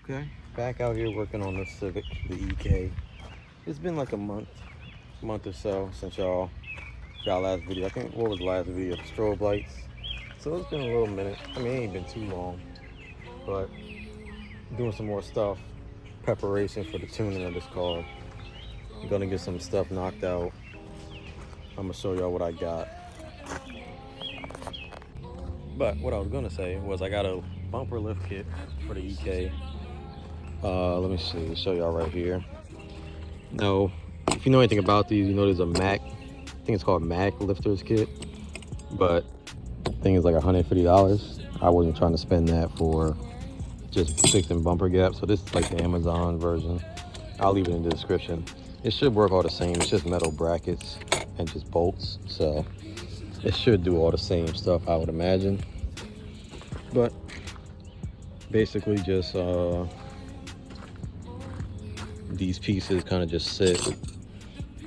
Okay, back out here working on the Civic, the EK. It's been like a month or so since y'all got last video. I think, what was the last video? The strobe lights. So it's been a little minute. I mean, it ain't been too long, but doing some more stuff, preparation for the tuning of this car. I'm gonna get some stuff knocked out. I'm gonna show y'all what I got. But what I was gonna say was I got a bumper lift kit for the EK. Let me see, show y'all right here. Now, if you know anything about these, you know there's a Mac, I think it's called Mac lifters kit, but I think it's like $150. I wasn't trying to spend that for just fixing bumper gaps, so this is like the Amazon version. I'll leave it in the description. It should work all the same. It's just metal brackets and just bolts, so it should do all the same stuff, I would imagine. But basically just these pieces kind of just sit.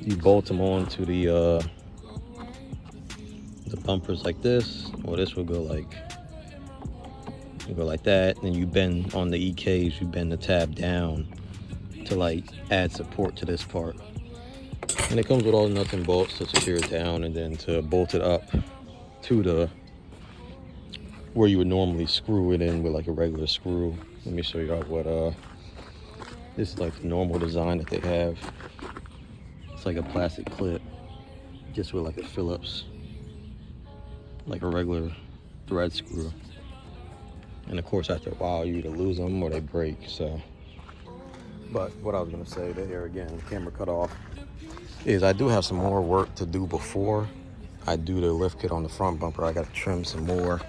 You bolt them onto the bumpers like this, or this will go like that, and you bend on the EKs, you bend the tab down to like add support to this part. And it comes with all the nuts and bolts to secure it down, and then to bolt it up to the where you would normally screw it in with like a regular screw. Let me show you all what this is like the normal design that they have. It's like a plastic clip just with like a Phillips, like a regular thread screw. And of course after a while you either lose them or they break. So, but what I was gonna say there again, the camera cut off, is I do have some more work to do before I do the lift kit on the front bumper. I gotta trim some more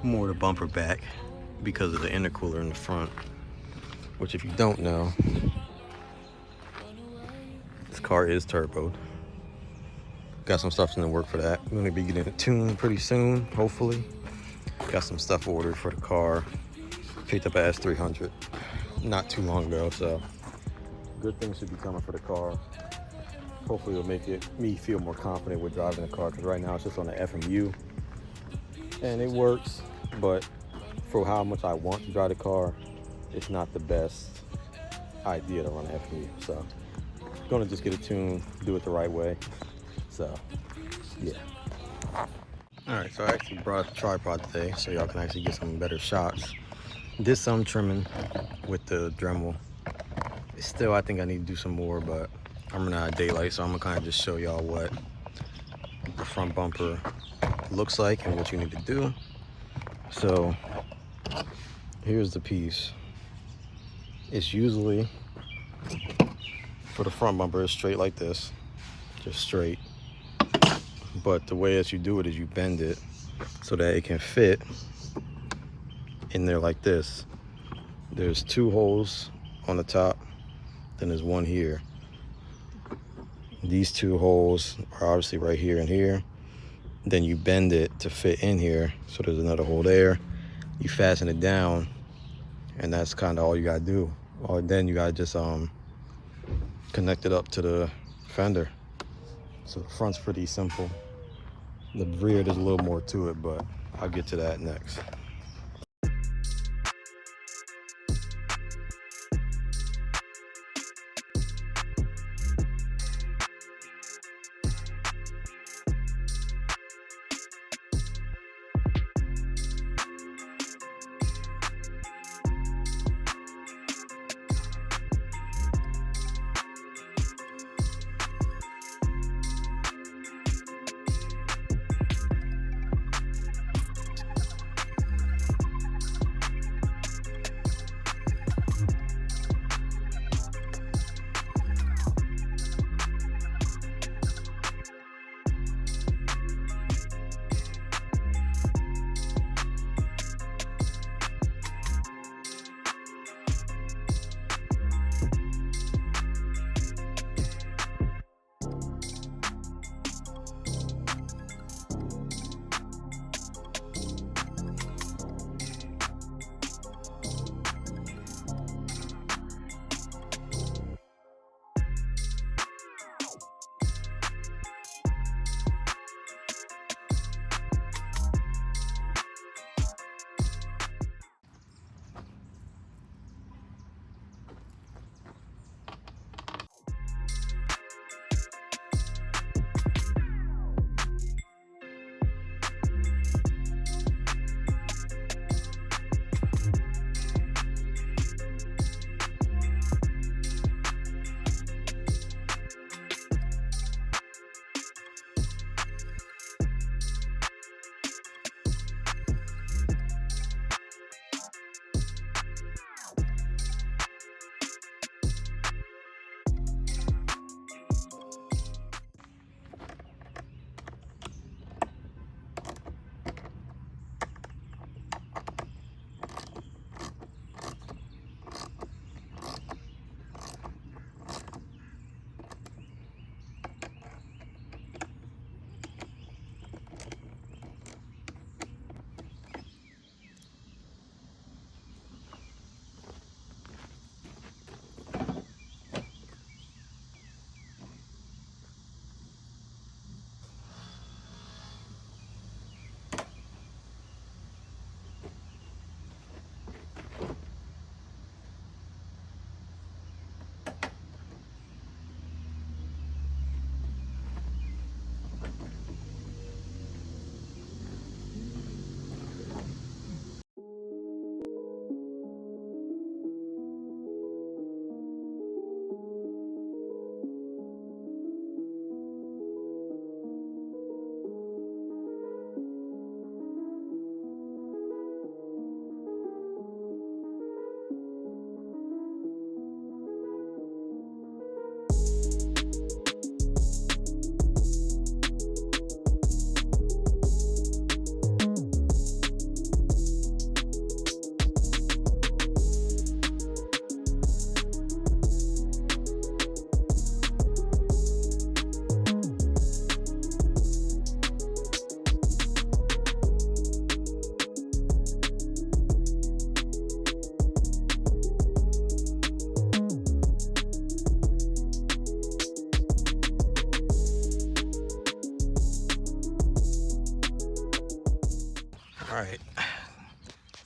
of the bumper back because of the intercooler in the front, which if you don't know, this car is turboed. Got some stuff in the work for that. I'm gonna be getting it tuned pretty soon, hopefully. Got some stuff ordered for the car. Picked up a S300 not too long ago, so good things should be coming for the car. Hopefully it'll make me feel more confident with driving the car, because right now it's just on the FMU and it works, but for how much I want to drive the car, it's not the best idea to run an FMU. So I'm gonna just get it tuned, do it the right way. So yeah. All right, so I actually brought the tripod today so y'all can actually get some better shots. Did some trimming with the Dremel. Still, I think I need to do some more, but I'm running out of daylight, so I'm gonna kind of just show y'all what the front bumper looks like and what you need to do. So here's the piece. It's usually, for the front bumper, it's straight like this, just straight. But the way that you do it is you bend it so that it can fit in there like this. There's two holes on the top, then there's one here. These two holes are obviously right here and here. Then you bend it to fit in here, so there's another hole there. You fasten it down, and that's kind of all you gotta do. Or then you gotta just connect it up to the fender. So the front's pretty simple. The rear, there's a little more to it, but I'll get to that next.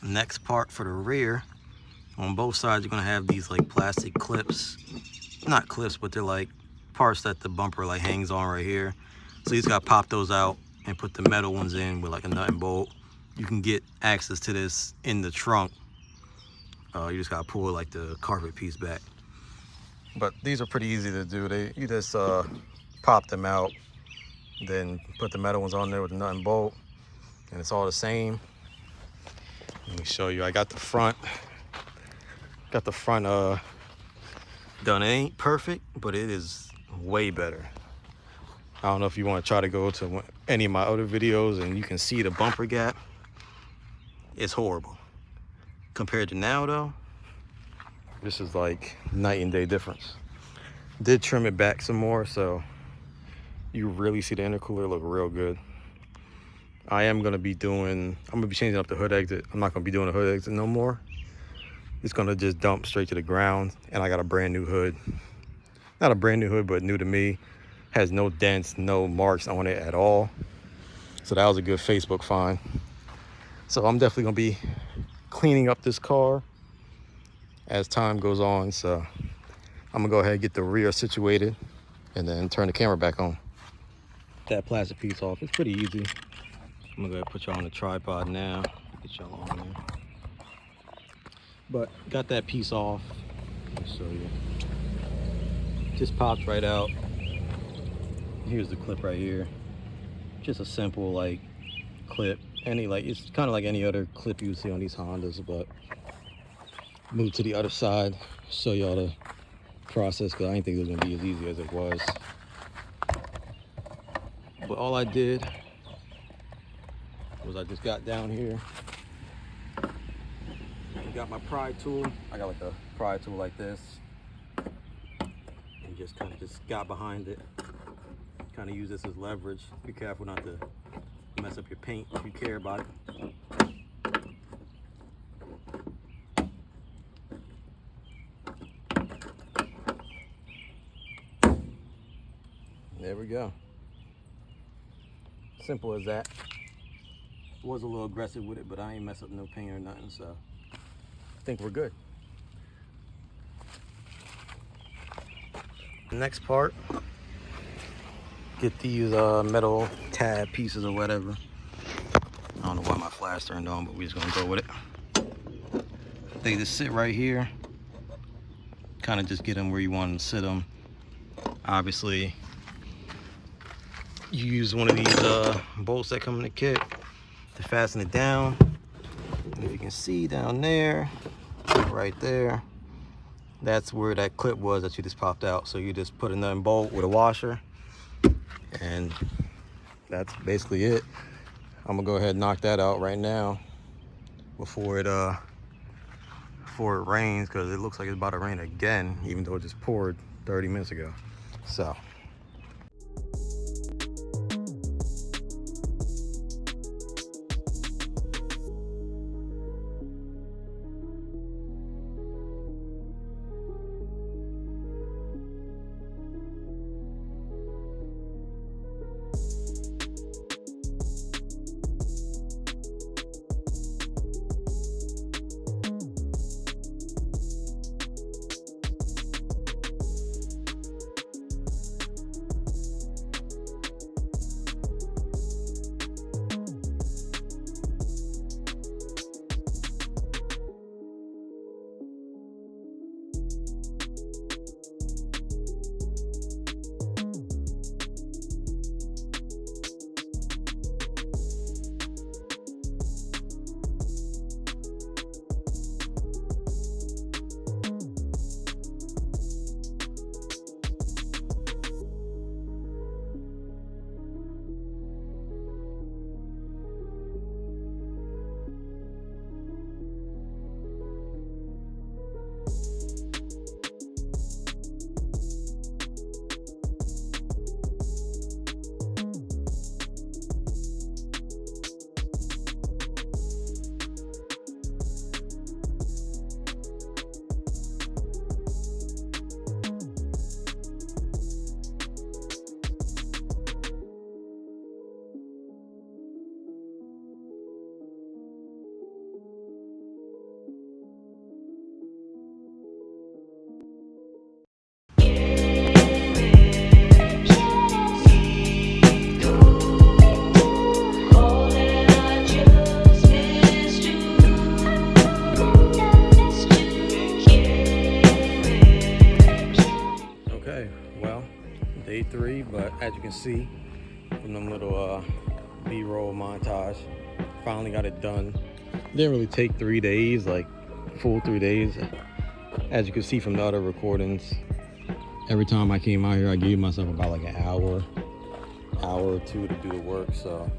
Next part for the rear, on both sides you're gonna have these like plastic clips, not clips, but they're like parts that the bumper like hangs on right here. So you just gotta pop those out and put the metal ones in with like a nut and bolt. You can get access to this in the trunk. You just gotta pull like the carpet piece back. But these are pretty easy to do. You just pop them out, then put the metal ones on there with the nut and bolt, and it's all the same. Let me show you. I got the front done. It ain't perfect, but it is way better. I don't know if you want to try to go to any of my other videos and you can see the bumper gap. It's horrible. Compared to now though, this is like night and day difference. Did trim it back some more, so you really see the intercooler look real good. I'm gonna be changing up the hood exit. I'm not gonna be doing a hood exit no more. It's gonna just dump straight to the ground, and I got a brand new hood. Not a brand new hood, but new to me. Has no dents, no marks on it at all. So that was a good Facebook find. So I'm definitely gonna be cleaning up this car as time goes on. So I'm gonna go ahead and get the rear situated and then turn the camera back on. That plastic piece off, it's pretty easy. I'm gonna go ahead and put y'all on the tripod now. Get y'all on there. But got that piece off. Let me show you. Just pops right out. Here's the clip right here. Just a simple like clip. It's kind of like any other clip you would see on these Hondas, but move to the other side, show y'all the process, because I didn't think it was gonna be as easy as it was. But all I did was I just got down here, got my pry tool. I got like a pry tool like this, and just kind of got behind it. Kind of use this as leverage. Be careful not to mess up your paint if you care about it. There we go. Simple as that. Was a little aggressive with it, but I ain't mess up no paint or nothing, so I think we're good. Next part, get these metal tab pieces or whatever. I don't know why my flash turned on, but we're just gonna go with it. They just sit right here. Kind of just get them where you want them to sit them. Obviously, you use one of these bolts that come in the kit to fasten it down. And if you can see down there, right there, that's where that clip was that you just popped out. So you just put another bolt with a washer, and that's basically it. I'm gonna go ahead and knock that out right now before it rains, because it looks like it's about to rain again, even though it just poured 30 minutes ago. So day 3, but as you can see from them little B-roll montage, finally got it done. Didn't really take 3 days, like full 3 days. As you can see from the other recordings, every time I came out here, I gave myself about like an hour or two to do the work. So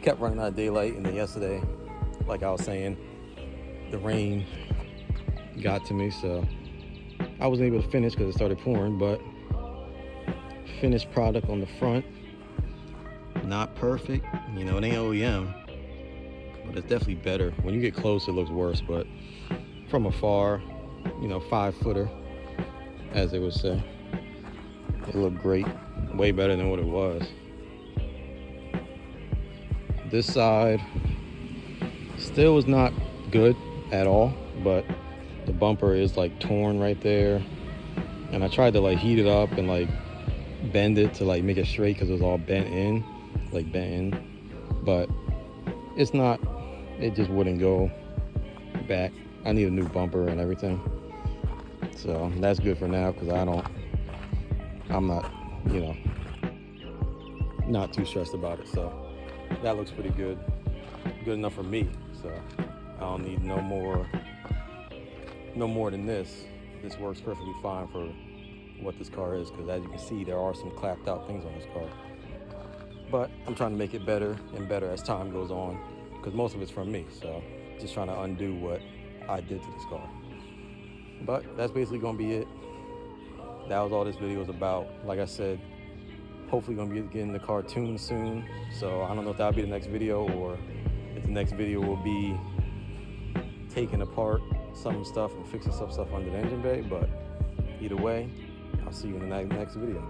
kept running out of daylight, and then yesterday, like I was saying, the rain got to me, so I wasn't able to finish because it started pouring. But finished product on the front, not perfect, you know, it ain't OEM, but it's definitely better. When you get close, it looks worse, but from afar, you know, 5-footer, as they would say, it looked great, way better than what it was. This side still is not good at all, but the bumper is like torn right there, and I tried to like heat it up and like bend it to like make it straight because it was all bent in, but it's not, it just wouldn't go back. I need a new bumper and everything, so that's good for now because I'm not, you know, not too stressed about it. So that looks pretty good enough for me. So I don't need no more than this. This works perfectly fine for what this car is, because as you can see, there are some clapped out things on this car, but I'm trying to make it better and better as time goes on, because most of it's from me. So just trying to undo what I did to this car. But that's basically gonna be it. That was all this video was about. Like I said, hopefully gonna be getting the car tuned soon, so I don't know if that'll be the next video, or if the next video will be taking apart some stuff and fixing some stuff under the engine bay. But either way, I'll see you in the next video.